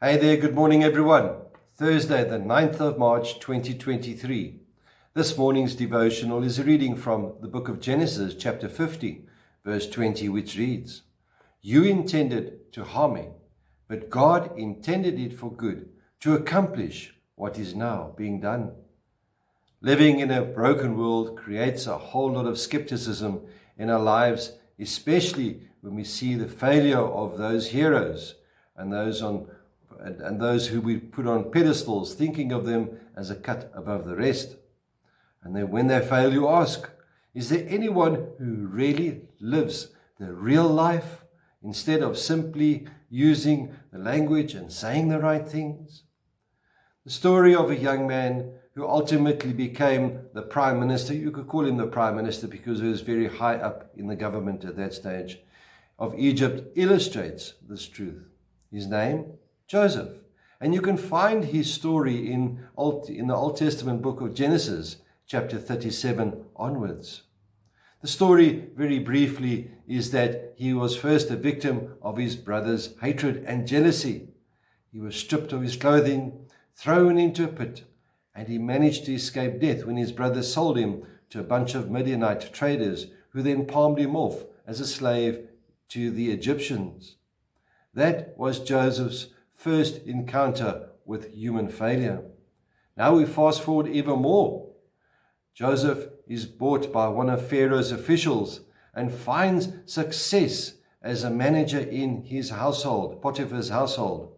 Hey there, good morning everyone. Thursday, the 9th of March, 2023. This morning's devotional is a reading from the book of Genesis, chapter 50, verse 20, which reads, "You intended to harm me, but God intended it for good, to accomplish what is now being done." Living in a broken world creates a whole lot of skepticism in our lives, especially when we see the failure of those heroes and those who we put on pedestals, thinking of them as a cut above the rest. And then when they fail, you ask, is there anyone who really lives the real life instead of simply using the language and saying the right things? The story of a young man who ultimately became the prime minister, you could call him the prime minister because he was very high up in the government at that stage, of Egypt, illustrates this truth. His name, Joseph. And you can find his story in the Old Testament book of Genesis, chapter 37 onwards. The story, very briefly, is that he was first a victim of his brother's hatred and jealousy. He was stripped of his clothing, thrown into a pit, and he managed to escape death when his brothers sold him to a bunch of Midianite traders who then palmed him off as a slave to the Egyptians. That was Joseph's first encounter with human failure. Now we fast forward even more. Joseph is bought by one of Pharaoh's officials and finds success as a manager in his household, Potiphar's household.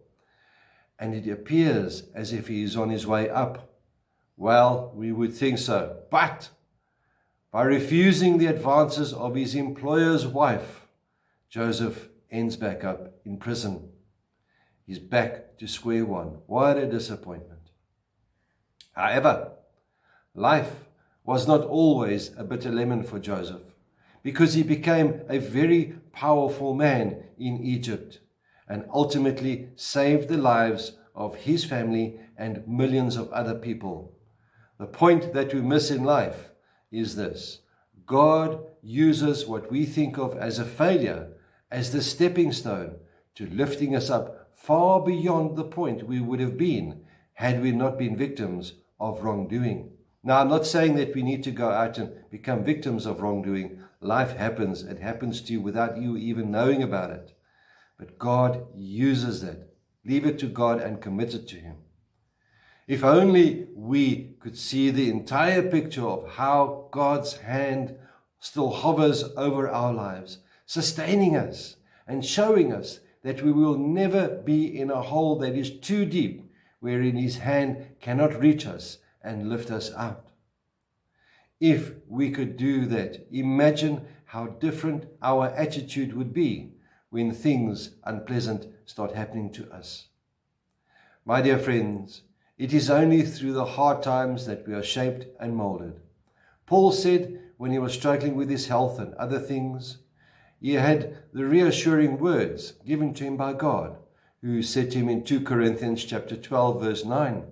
And it appears as if he is on his way up. Well, we would think so. But by refusing the advances of his employer's wife, Joseph ends back up in prison. He's back to square one. What a disappointment. However, life was not always a bitter lemon for Joseph, because he became a very powerful man in Egypt and ultimately saved the lives of his family and millions of other people. The point that we miss in life is this: God uses what we think of as a failure as the stepping stone to lifting us up far beyond the point we would have been had we not been victims of wrongdoing. Now, I'm not saying that we need to go out and become victims of wrongdoing. Life happens. It happens to you without you even knowing about it. But God uses that. Leave it to God and commit it to Him. If only we could see the entire picture of how God's hand still hovers over our lives, sustaining us and showing us that we will never be in a hole that is too deep, wherein His hand cannot reach us and lift us out. If we could do that, imagine how different our attitude would be when things unpleasant start happening to us. My dear friends, it is only through the hard times that we are shaped and molded. Paul said when he was struggling with his health and other things, he had the reassuring words given to him by God, who said to him in 2 Corinthians chapter 12, verse 9,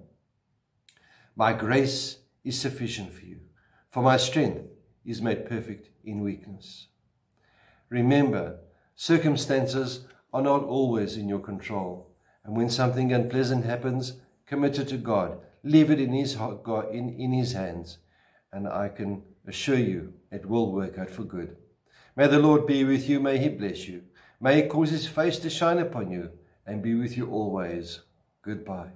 "My grace is sufficient for you, for my strength is made perfect in weakness." Remember, circumstances are not always in your control. And when something unpleasant happens, commit it to God. Leave it in His hands. And I can assure you it will work out for good. May the Lord be with you. May He bless you. May He cause His face to shine upon you and be with you always. Goodbye.